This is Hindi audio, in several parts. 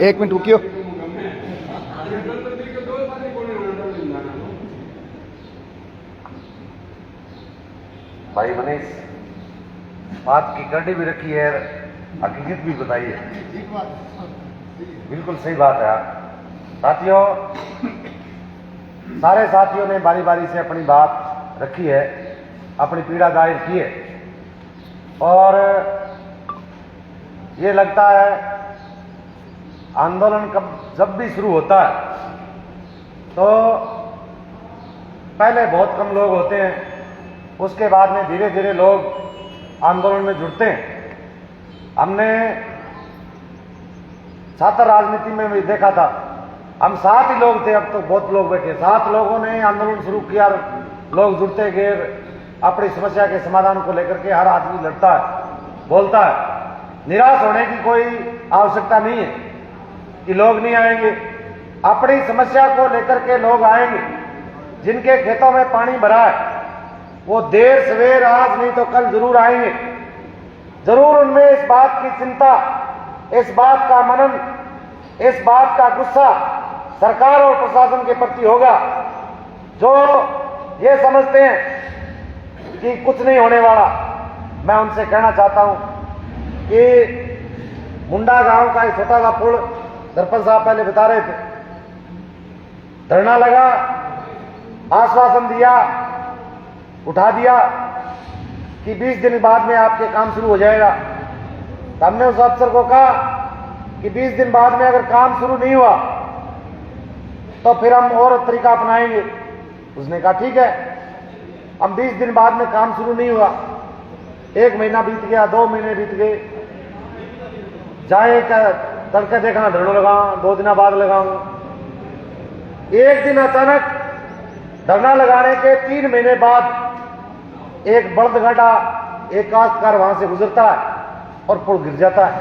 एक मिनट रुकियो। भाई मनीष, बात की कड़ी भी रखी है, हकीकत भी बताई है। बिल्कुल सही बात है साथियों। सारे साथियों ने बारी बारी से अपनी बात रखी है, अपनी पीड़ा जाहिर की है। और ये लगता है आंदोलन जब भी शुरू होता है तो पहले बहुत कम लोग होते हैं, उसके बाद में धीरे धीरे लोग आंदोलन में जुड़ते हैं। हमने छात्र राजनीति में भी देखा था, हम 7 ही लोग थे, अब तो बहुत लोग बैठे। 7 लोगों ने आंदोलन शुरू किया, लोग जुड़ते गए, अपनी समस्या के समाधान को लेकर के हर आदमी लड़ता है, बोलता है। निराश होने की कोई आवश्यकता नहीं है कि लोग नहीं आएंगे। अपनी समस्या को लेकर के लोग आएंगे। जिनके खेतों में पानी भरा है वो देर सवेर, आज नहीं तो कल जरूर आएंगे। जरूर उनमें इस बात की चिंता, इस बात का मनन, इस बात का गुस्सा सरकार और प्रशासन के प्रति होगा, जो ये समझते हैं कि कुछ नहीं होने वाला। मैं उनसे कहना चाहता हूं कि मुंडा गांव का एक छोटा सा पुल सरपंच साहब पहले बता रहे थे, धरना लगा, आश्वासन दिया, उठा दिया कि 20 दिन बाद में आपके काम शुरू हो जाएगा। तो हमने उस अफसर को कहा कि 20 दिन बाद में अगर काम शुरू नहीं हुआ तो फिर हम और तरीका अपनाएंगे। उसने कहा ठीक है। हम 20 दिन बाद में काम शुरू नहीं हुआ, 1 महीना बीत गया, 2 महीने बीत गए। जाए तड़के देखना धरना लगाऊं, 2 दिन बाद लगाऊं। एक दिन अचानक धरना लगाने के 3 महीने बाद एक बड़द गड्ढा, एक काश्तकार वहां से गुजरता है और पुल गिर जाता है।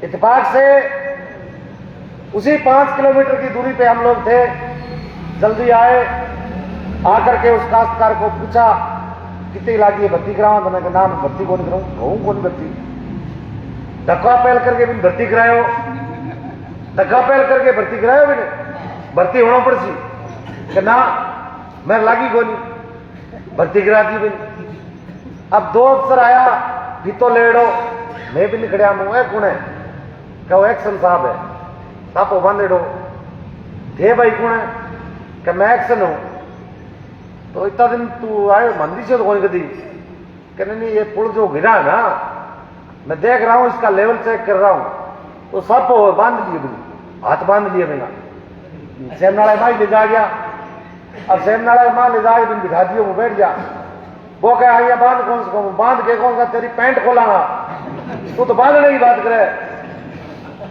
इत्तेफाक से उसी 5 किलोमीटर की दूरी पे हम लोग थे। जल्दी आए, आकर के उस काश्तकार को पूछा कितनी लागी भर्ती कराऊं। तो मैं कहा नाम भर्ती कौन कराऊं, कहूं कौन भर्ती, धक्का पहल करके भी भर्ती करायो, धक्का पहल करके भर्ती करायो भी नहीं, भर्ती होना पड़सी कि ना मैं लागी कोनी, भर्ती करा दी भी। अब 2 अफसर आया, फीतो लेड़ो, मैं भी नहीं खड़ा मुँह कौन है, क्या वो एक्शन साहब है, सापो बांधेड़ो थे भाई कौन है, क्या मैं एक्शन हूं। तो इतना दिन तू आयो मंदी से तो कौन कदी, कहने नहीं ये पुल जो गिरा है ना, मैं देख रहा हूं, इसका लेवल चेक कर रहा हूं। तो सापो बांध दिए, हाथ बांध लिए मेरा। सेमनाड़ा माँ ले जा गया। अब सेमनाड़ा माँ ले जाके बिन दिखा दियो, वो बैठ गया। वो कह आइए बांध कौन सा, बांध के कौन सा, तेरी पैंट खोलागा, तू तो बांधने की बात करे।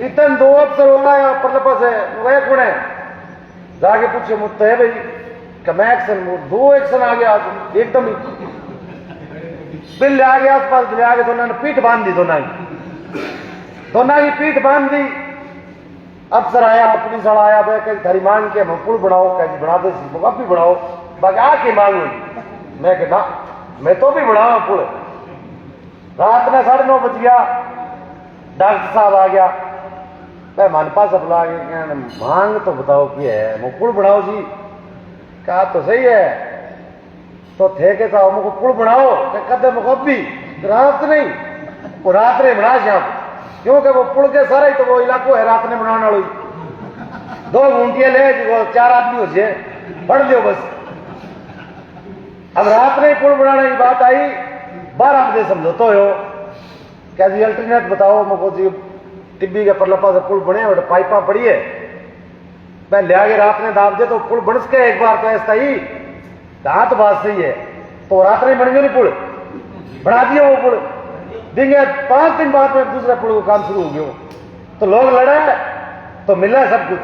इतन 2 अफसर होना है परलपस है, वह कौन है, जाके पूछे मुझसे है भाई, कि मैं एक्शन, 2 एक्शन आ गया एकदम ही। बिल ले आ गया आसपास, ले आगे दोनों ने पीठ बांध दी, दोनों की पीठ बांध दी। अफसर आया, पुलिस वाला आया, कहीं थारी मांग के पुल बनाओ, कहीं बना दो, अब भी बनाओ, बाकी आके मांग हुई। मैं कहना मैं तो भी बनाऊंगा पुल। रात में 9:30 बज गया, डॉक्टर साहब आ गया, मैं मन पास बुला के मांग तो बताओ क्या है, मैं पुल बनाओ जी। कहा तो सही है, तो थे के साहब मुझको पुल बनाओ, कदम भी रात नहीं, वो रात ने बना जाओ, क्योंकि वो पुल के सारा ही तो वो इलाको है रात ने बनाने वाली। 2 घंटियां ले, 4 आदमी हो जाए, पढ़ लियो बस। अब रात में पुल बनाने की बात आई, 12 बजे समझौता हो, क्या जी अल्टरनेट बताओ मुझको जी, टिब्बी के परलपा से पुल बने और पाइपा पड़ी है, मैं ले आगे रात में दाब दे तो पुल बन सके एक बार, तो ऐसा ही तो बात सही है। तो रात में बन गए नहीं, पुल बना दिया, वो पुल देंगे। 5 दिन बाद में दूसरा पुल का काम शुरू हो गया। तो लोग लड़े तो मिला सब कुछ।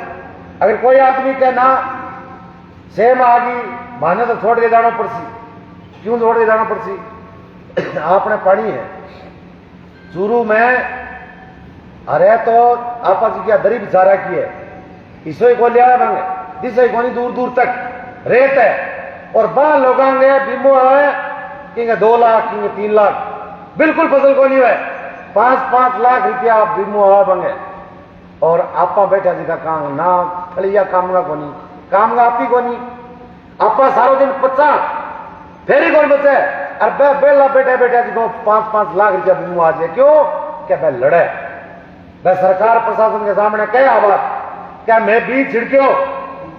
अगर कोई आदमी कहे ना सेम आ गई माने तो छोड़ के जाना पड़सी। क्यों छोड़ के जाना पड़सी, आपने पानी है चूरू में, अरे तो आपा जी क्या दरी बिछा रखी है, इसो को लिया मांगे, दिशा को दूर दूर तक रेत है, और 12 लोग बीमो है, 2 लाख 3 लाख, बिल्कुल फसल को नहीं है। 5-5 लाख रुपया बीमो हवा बंगे और आपा बैठा जी का काम ना खलिया कामगा को नहीं, कामगा आपी को नहीं, आपा सारो दिन 50 फेरी कौन बचे और बेला बैठे बैठे जी को 5-5 लाख रुपया बीमो आ जाए। क्यों? क्या मैं लड़े, मैं सरकार प्रशासन के सामने कह आवाज क्या मैं बीज छिड़क्यो,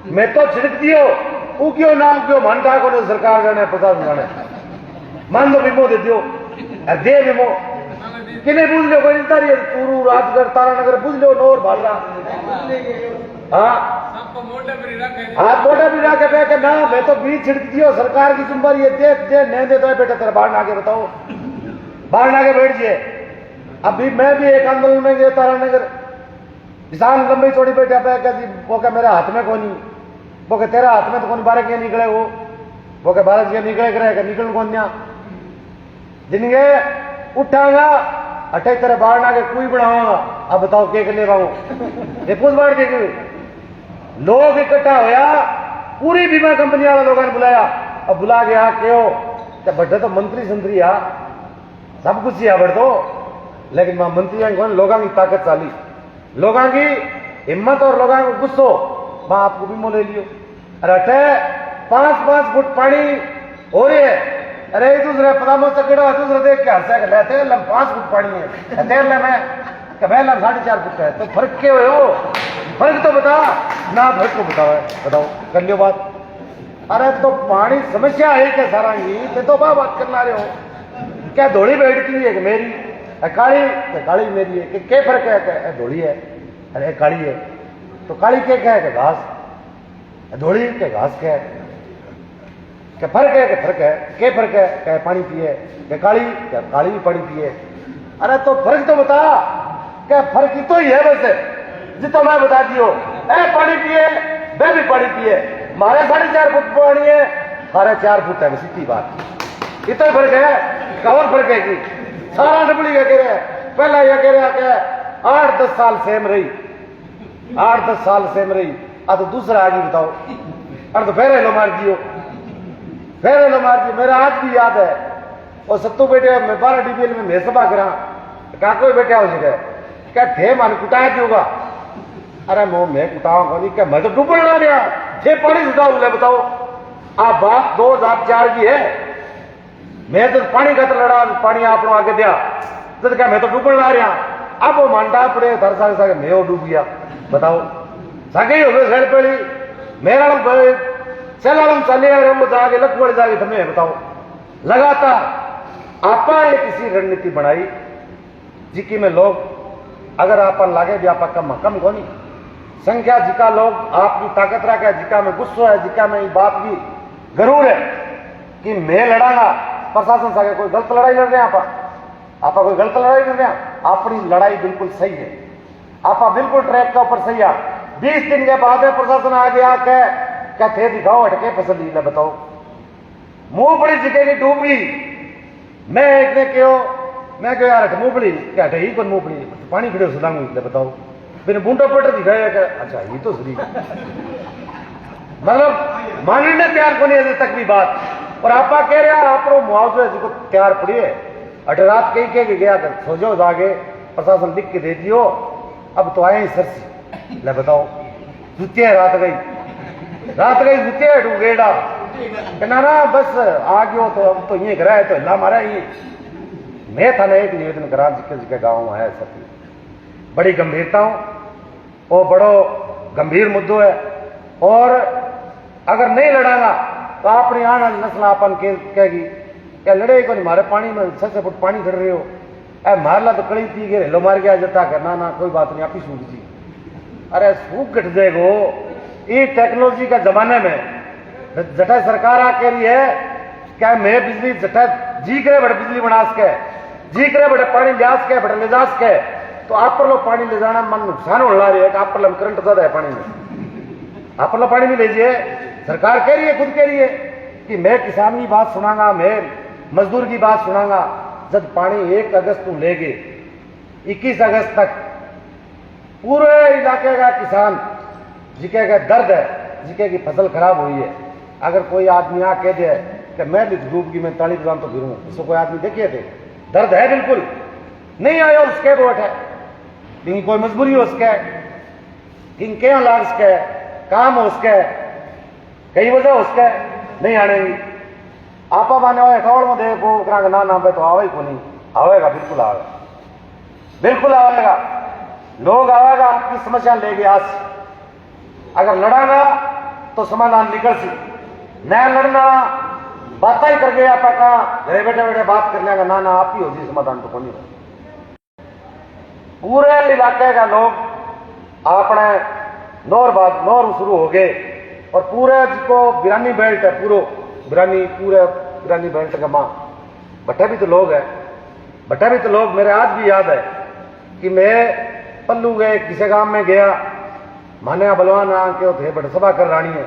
मैं तो छिड़क दियो, उगियो ना उगियो मन था को सरकार जाने प्रशासन जाने मान दो बीमो दे दियो दे बीमो किने बुझ लो कोई तारी चूरू राजगढ़ तारानगर बुझ लो नोर भालरा हाथ मोटा भी रखे पे के ना मैं तो बीज छिड़क दियो सरकार की जिम्मेदारी है दे नहीं दे तो बेटा तेरे बाहर ना के बताओ, बाहर ना के बैठ जाए। अभी मैं भी एक आंदोलन में गया तारानगर, किसान लंबी चौड़ी बैठा पे वो क्या मेरे हाथ में कोनी, वो क्या तेरा हाथ में तो कौन बारह के निकले वो क्या भारत के निकले करे निकल कौन दिया जिनके उठागा अठे तेरे बाहर ना के कोई बढ़ाऊंगा। अब बताओ के ले पाऊ ये पूछ बाढ़ के लोग इकट्ठा होया, पूरी बीमा कंपनी वाला लोगों ने बुलाया। अब बुला गया क्यों क्या बड्डे तो मंत्री संतरी आ सब कुछ ही बढ़ तो, लेकिन मैं मंत्री कौन लोगों की ताकत चाली, लोगों की हिम्मत और लोगों को गुस्सो मैं आपको बीमो ले लियो। अरे अठे 5-5 फुट पानी हो रही है, अरे एक दूसरे पदामो चकड़ा दूसरे देख के हंसा कर लेते हैं 5 फुट पानी है देर ले मैं कभी 4.5 फुट है तो फर्क क्यों हो, फर्क तो बता ना, फर्क को बताओ कर लियो बात। अरे तो पानी समस्या है क्या सारा ही तो बात करना रहे हो क्या धोड़ी बैठती है कि मेरी काली मेरी है कि फर्क है धोड़ी है, अरे काली है तो काली क्या है कि घास, धोड़ी के घास क्या है क्या फर्क है क्या फर्क है क्या पानी पिए क्या काली भी पानी पिए। अरे तो फर्क तो बता क्या फर्क ही तो ही है वैसे जितना मैं बता दियो पानी पिए वे भी पानी पिए, मारे 4.5 फुट पानी है 4.5 फुट है सीधी बात, इतना फर्क है कवर फर्क है कि सारा डबली का कह रहे पहला यह कह रहा कि 8-10 साल सेम रही 8-10 साल सेम रही तो दूसरा आगे बताओ अरे तो फेर लो मार दियो मेरा आज भी याद है और सत्तू बेटे मैं 12 DBL में मैं सभा करा काको बैठा हो जगह क्या थे मन कुटाया क्योंगा, अरे मैं कुटाऊंगा नहीं क्या मैं तो डूबने ना रहा थे पानी सुधार ले बताओ आप बात 2004 की है, मैं तो पानी का तो लड़ा पानी आप लोग आगे दिया तो क्या मैं तो डूबने ना रहा, अब वो मानता पड़े हर साल मैं वो डूब गया बताओ सागे हो गए सड़ पड़ी मेरा चल चले जाके लखवड़ जाके तुम्हें बताओ लगातार आपा ने किसी रणनीति बनाई जिकी में लोग अगर आपन लागे भी आपा कम को नहीं संख्या जिका लोग आपकी ताकत रखे जिका में गुस्सा है जिका में बात भी जरूर है कि मैं लड़ांगा प्रशासन से कोई गलत लड़ाई लड़ रहे हैं आपा कोई गलत लड़ाई लड़ रहे हैं, अपनी लड़ाई बिल्कुल सही है, आपा बिल्कुल ट्रैक के ऊपर सही है। 20 दिन के बाद प्रशासन आ गया क्या थे दिखाओ हटके फसल ली बताओ मुंह बड़ी जिकेगी डूबी मैं एक ने क्यों मैं क्यों यार मुंह बड़ी क्या हटे ही कौन मुंह बड़ी पानी खड़े सुधांग बताओ बिना बूंटा पटर दिखाया क्या अच्छा ये तो सही मतलब मानने तैयार को नहीं अभी तक भी बात और आपा कह रहे हैं आप मुआवजे जिसको तैयार पड़ी है अटे रात कहीं कह के गया कर सो जाओ जागे प्रशासन लिख के दे दियो अब तो आए ही सरसी ले बताओ जुतिया रात गई जुतिया डूगेड़ा ना बस आ गयो तो अब तो ये करा है तो हिला मारा ये मैं था ना एक निवेदन करा जिसके गाँव है सती बड़ी गंभीरता और बड़ो गंभीर मुद्दों है और अगर नहीं लड़ागा तो अपनी आने वाली नस्ल अपन कहेगी क्या लड़े को नहीं मारे पानी में 6 फुट पानी खड़ रहे हो ए मारला तो कड़ी पी गए लो मार गया जता कर ना कोई बात नहीं आप ही सूख जी अरे सूख घट जाएगो ये टेक्नोलॉजी का जमाने में जटा सरकार आ कह रही है क्या मैं बिजली जटा जी करे बड़े बिजली बना सके जी करे बड़े पानी ले सके बड़े ले जा सके तो आप पर लोग पानी ले जाना मन नुकसान होने ला रही है कि आप पर करंट ज्यादा है पानी में आप पर लोग पानी भी लीजिए सरकार कह रही है खुद कह रही है कि मैं किसान की बात सुनागा मैं मजदूर की बात सुनागा जब पानी 1 अगस्त को लेके 21 अगस्त तक पूरे इलाके का किसान जिके का दर्द है जिके की फसल खराब हुई है अगर कोई आदमी आ कह दे कि मैं भी डूब की मैं ताली बजान तो फिरूं इसको कोई आदमी देखिए थे दर्द है बिल्कुल, नहीं आया उसके वोट है, लेकिन कोई मजबूरी हो उसके, किन क्या लाग उसके, काम हो उसके, कई वजह हो उसके नहीं आने की। आपा माने हुए ठोड़ में देखो ना नाम पे तो आवे को नहीं, आवेगा बिल्कुल आवेगा, बिल्कुल आवेगा। लोग आवेगा आपकी समस्या लेके आज, अगर लड़ागा तो समाधान निकल सी, न लड़ना बात ही करके आप घरे बैठे बैठे बात कर लेगा ना आप ही हो जी समाधान तो कौन हो। पूरे इलाके का लोग अपने नौर शुरू हो गए और पूरे जिसको बिरानी बेल्ट है पूरे बिरानी बेल्ट का मां भट्टे भी तो लोग है, भट्टे भी तो लोग। मेरे आज भी याद है कि मैं पल्लू गए किसी गांव में गया, मान्या बलवान आ के थे बट सभा कर रानी है,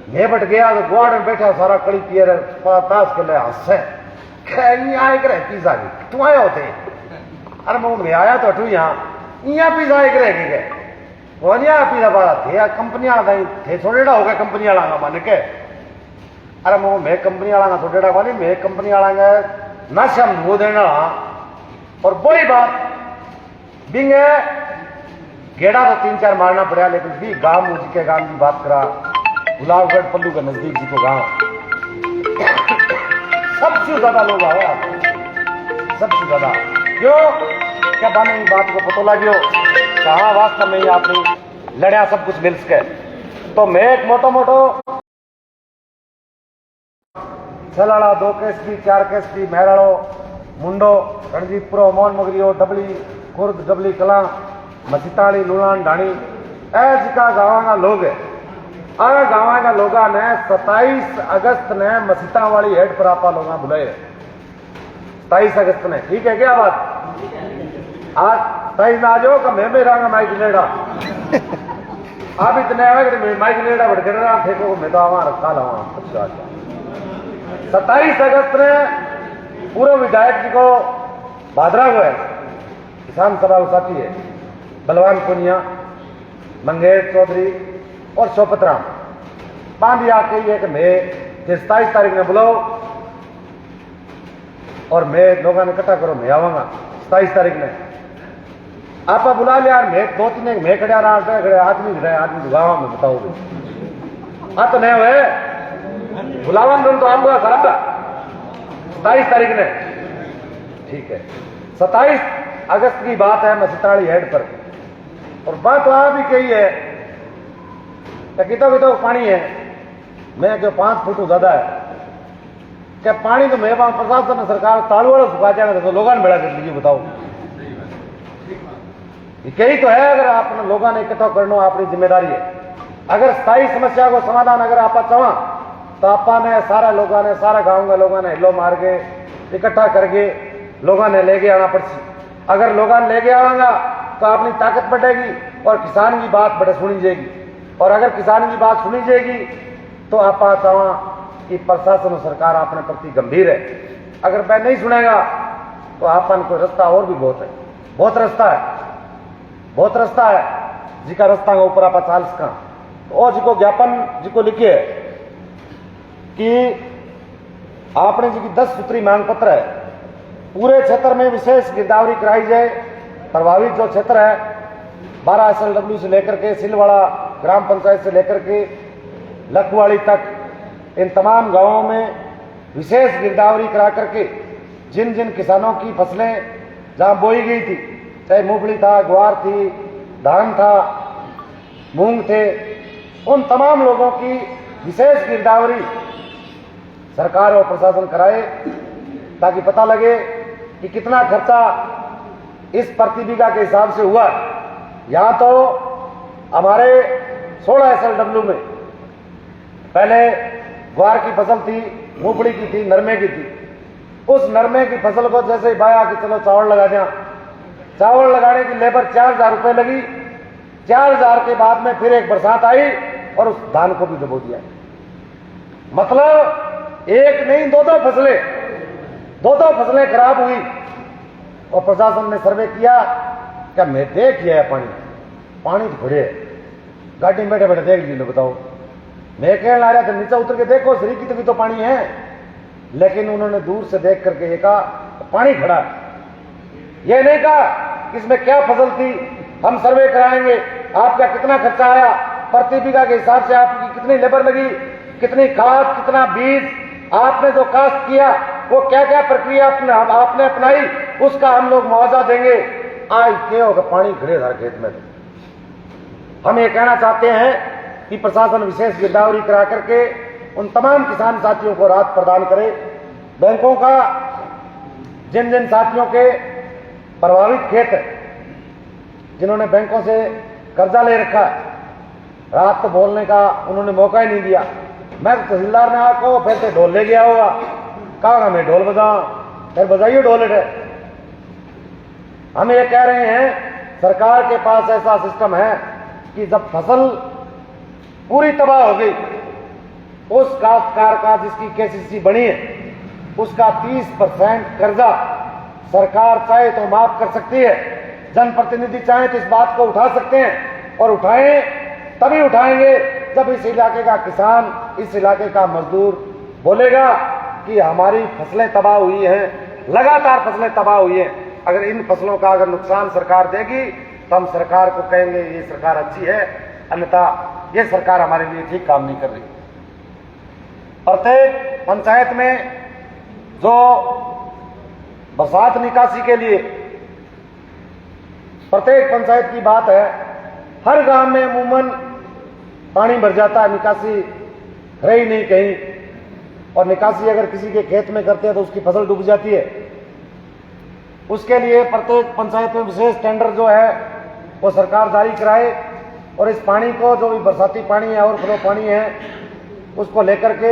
मैं बट गया तो गुआड़ में बैठा सारा कड़ी पियर ताश के लिए हंस आए करे पिज्जा की तू आया होते, अरे मैं आया तो अठू यहाँ पिज्जा एक रह गए वनिया पिज्जा वाला थे कंपनी वाला थे छोड़ेड़ा हो गया कंपनी वाला मान के, अरे मैं कंपनी वाला छोड़ेड़ा वाली मैं कंपनी वाला नशा वो देना। और बड़ी बात बिंग गेड़ा तो 3-4 मारना पड़ा, लेकिन भी गांव मुझ के गांव की बात करा गुलाबगढ़ पल्लू के नजदीक जी को गांव सबसे ज्यादा लोग आए, सबसे ज्यादा क्यों क्या बाने बात को पता लगियो कहा वास्तव में आपने लड़िया सब कुछ मिल सके। तो मैं एक मोटो छलाड़ा 2 केसरी 4 केसरी मेहराड़ो मुंडो रणजीतपुरो मोहन मगरियो डबली खुर्द डबली कला मसीताड़ी लुणान ढाणी ऐसा गाँव का लोग है। आ गाँव का लोग ने 27 अगस्त ने मसीता वाली हेड पर आपा लोग बुलाए 27 अगस्त ने, ठीक है क्या बात? आज 27 ना जो का मैं रहा माइक लेड़ा आप इतने आवे कि माइक लेड़ा भटक रहा थे को मैं तो आवा रखा लवा। अच्छा 27 अगस्त ने पूर्व विधायक जी को भादरा को है किसान सभा साथी है बलवान पुनिया मंगेश चौधरी और शोपत राम पांडी आके ये कि मैं 27 तारीख में बुलाओ और मैं लोगों ने इकट्ठा करो मैं आवांगा 27 तारीख में आप बुला लिया। मैं 2-3 मैं खड़ा रहा आदमी दुगावा में बताओगे हाँ तो नहीं हुए बुलावन तो आऊंगा खराब 27 तारीख ने, ठीक है। 27 अगस्त की बात है मसीताड़ी हेड पर और बात वहां भी कही है कितो पानी है, मैं क्यों 5 फुट ज्यादा है क्या पानी तो मैं प्रशासन सरकार तालू वाला सुखा जाएगा तो लोगों ने बेड़ा कर लीजिए बताओ कही तो है। अगर आपने लोगों ने इकट्ठा करना अपनी जिम्मेदारी है। अगर स्थायी समस्या को समाधान अगर आप चाह तो आपा ने सारा लोगों ने सारा गांव के लोगों ने हिलो मार के इकट्ठा करके लोगों ने लेके आना पड़ती। अगर लोगों ने लेके आवागा तो अपनी ताकत बढ़ेगी और किसान की बात बड़े सुनी जाएगी और अगर किसान की बात सुनी जाएगी तो आप चाह कि प्रशासन और सरकार अपने प्रति गंभीर है। अगर वह नहीं सुनेगा तो आपन कोई रास्ता और भी बहुत है, बहुत रास्ता है जिका रास्ता के ऊपर आप चाल सका। और जिको ज्ञापन जिको लिखे कि आपने जी की 10 सूत्री मांग पत्र है पूरे क्षेत्र में विशेष गिरदावरी कराई जाए। प्रभावित जो क्षेत्र है 12 SLW से लेकर के सिलवाड़ा ग्राम पंचायत से लेकर के लखवाड़ी तक इन तमाम गांवों में विशेष गिरदावरी करा करके जिन जिन किसानों की फसलें जहां बोई गई थी चाहे मूंगफली था ग्वार थी धान था मूंग थे उन तमाम लोगों की विशेष गिरदावरी सरकार और प्रशासन कराए ताकि पता लगे कि कितना खर्चा इस प्रति बीघा के हिसाब से हुआ। यहां तो हमारे 16 SLW में पहले ग्वार की फसल थी मूंगफली की थी नरमे की थी। उस नरमे की फसल को जैसे ही बाया कि चलो चावल लगा दिया, चावल लगाने की लेबर 4,000 रुपए लगी। 4,000 के बाद में फिर एक बरसात आई और उस धान को भी डुबो दिया। मतलब एक नहीं दो फसलें खराब हुई और प्रशासन ने सर्वे किया क्या मैं देख लिया पानी तो खड़े गाड़ी में बैठे बैठे देख लीजिए बताओ। मैं कहने आ रहा था नीचे उतर के देखो शरीर की तो पानी है, लेकिन उन्होंने दूर से देख करके ये कहा पानी खड़ा है। ये नहीं कहा कि इसमें क्या फसल थी, हम सर्वे कराएंगे, आपका कितना खर्चा आया, प्रति बीघा के हिसाब से आपकी कितनी लेबर लगी, कितनी खाद, कितना बीज, आपने जो कास्ट किया वो क्या क्या प्रक्रिया आपने अपनाई, उसका हम लोग मुआवजा देंगे। आज क्या होगा, पानी खड़े हर खेत में। हम ये कहना चाहते हैं कि प्रशासन विशेष गिरदावरी करा करके उन तमाम किसान साथियों को राहत प्रदान करे। बैंकों का जिन जिन साथियों के प्रभावित खेत है, जिन्होंने बैंकों से कर्जा ले रखा है, रात तो बोलने का उन्होंने मौका ही नहीं दिया। मैं तहसीलदार ने आपको फिर से ढोल ले गया होगा, कहा मैं ढोल बजाऊं, फिर बजाइए ढोल है। हम ये कह रहे हैं सरकार के पास ऐसा सिस्टम है कि जब फसल पूरी तबाह हो गई, उस काश्तकार का जिसकी केसीसी बनी है उसका 30% कर्जा सरकार चाहे तो माफ कर सकती है। जनप्रतिनिधि चाहे तो इस बात को उठा सकते हैं, और उठाएं तभी उठाएंगे जब इस इलाके का किसान, इस इलाके का मजदूर बोलेगा कि हमारी फसलें तबाह हुई हैं, लगातार फसलें तबाह हुई हैं। अगर इन फसलों का अगर नुकसान सरकार देगी तो हम सरकार को कहेंगे ये सरकार अच्छी है, अन्यथा ये सरकार हमारे लिए ठीक काम नहीं कर रही। प्रत्येक पंचायत में जो बरसात निकासी के लिए प्रत्येक पंचायत की बात है, हर गांव में अमूमन पानी भर जाता है, निकासी रही नहीं कहीं, और निकासी अगर किसी के खेत में करते हैं तो उसकी फसल डूब जाती है। उसके लिए प्रत्येक पंचायत में विशेष टेंडर जो है वो सरकार जारी कराए, और इस पानी को, जो भी बरसाती पानी है और फ्लो पानी है, उसको लेकर के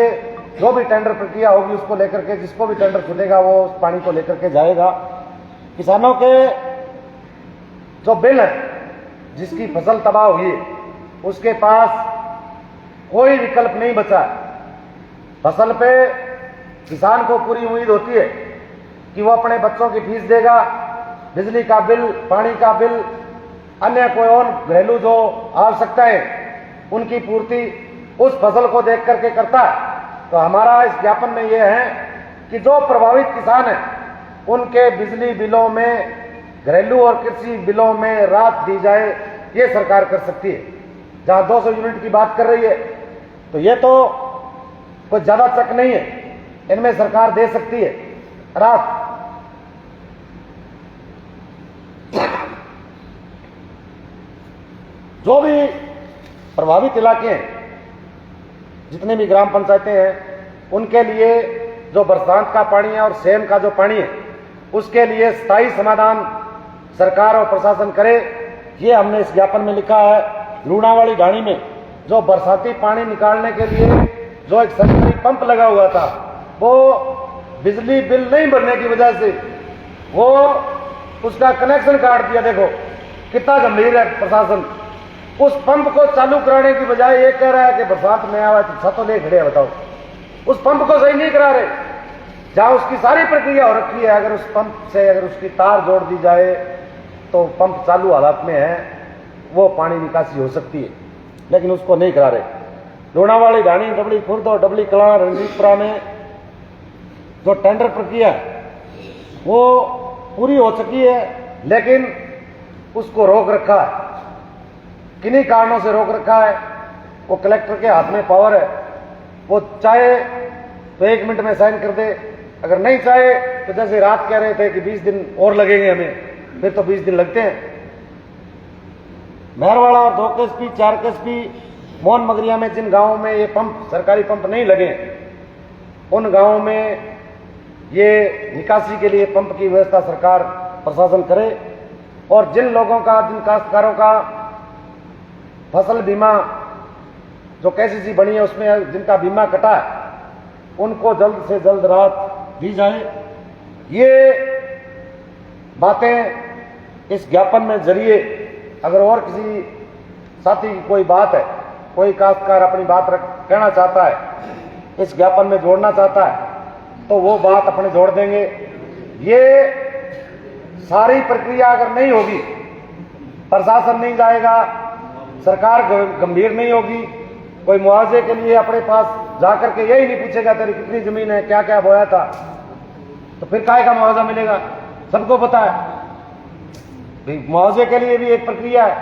जो भी टेंडर प्रक्रिया होगी उसको लेकर के जिसको भी टेंडर खुलेगा वो उस पानी को लेकर के जाएगा। किसानों के जो बिल है, जिसकी फसल तबाह हुई है, उसके पास कोई विकल्प नहीं बचा है। फसल पे किसान को पूरी उम्मीद होती है कि वो अपने बच्चों की फीस देगा, बिजली का बिल, पानी का बिल, अन्य कोई और घरेलू जो आवश्यकताएं उनकी पूर्ति उस फसल को देख करके करता है। तो हमारा इस ज्ञापन में यह है कि जो प्रभावित किसान हैं उनके बिजली बिलों में, घरेलू और कृषि बिलों में राहत दी जाए, ये सरकार कर सकती है। जहां 200 यूनिट की बात कर रही है तो ये तो कोई ज्यादा चक नहीं है, इनमें सरकार दे सकती है राहत। जो भी प्रभावित इलाके हैं, जितने भी ग्राम पंचायतें हैं, उनके लिए जो बरसात का पानी है और सेम का जो पानी है, उसके लिए स्थायी समाधान सरकार और प्रशासन करे, ये हमने इस ज्ञापन में लिखा है। लूणावाड़ी ढाणी में जो बरसाती पानी निकालने के लिए जो एक सरकारी पंप लगा हुआ था, वो बिजली बिल नहीं भरने की वजह से वो उसका कनेक्शन काट दिया। देखो कितना गंभीर है प्रशासन। उस पंप को चालू कराने की बजाय ये कह रहा है कि बरसात में आवा तो छतों ले खड़े। बताओ, उस पंप को सही नहीं करा रहे, जहां उसकी सारी प्रक्रिया हो रखी है। अगर उस पंप से अगर उसकी तार जोड़ दी जाए तो पंप चालू हालत में है, वो पानी निकासी हो सकती है, लेकिन उसको नहीं करा रहे। लूणावाड़ी ढाणी, डबली खुर्द और डबली कलां, रणजीतपुरा में जो टेंडर प्रक्रिया है वो पूरी हो चुकी है, लेकिन उसको रोक रखा है। किन्हीं कारणों से रोक रखा है। वो कलेक्टर के हाथ में पावर है, वो चाहे तो 1 मिनट में साइन कर दे, अगर नहीं चाहे तो जैसे रात कह रहे थे कि 20 दिन और लगेंगे हमें, फिर तो 20 दिन लगते हैं। मेहरवाड़ा और 2 केएसपी, 4 केएसपी, मोहन मगरिया में जिन गांवों में ये पंप, सरकारी पंप नहीं लगे, उन गांवों में ये निकासी के लिए पंप की व्यवस्था सरकार प्रशासन करे। और जिन लोगों का, जिन काश्तकारों का फसल बीमा जो केसीसी बनी है उसमें जिनका बीमा कटा है, उनको जल्द से जल्द राहत दी जाए। ये बातें इस ज्ञापन में जरिए, अगर और किसी साथी की कोई बात है, कोई काश्तकार अपनी बात कहना चाहता है, इस ज्ञापन में जोड़ना चाहता है, तो वो बात अपने जोड़ देंगे। ये सारी प्रक्रिया अगर नहीं होगी, प्रशासन नहीं जाएगा, सरकार गंभीर नहीं होगी, कोई मुआवजे के लिए अपने पास जाकर के यही नहीं पूछेगा तेरी कितनी जमीन है, क्या क्या बोया था, तो फिर काय का मुआवजा मिलेगा? सबको पता है भाई, मुआवजे के लिए भी एक प्रक्रिया है।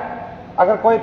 अगर कोई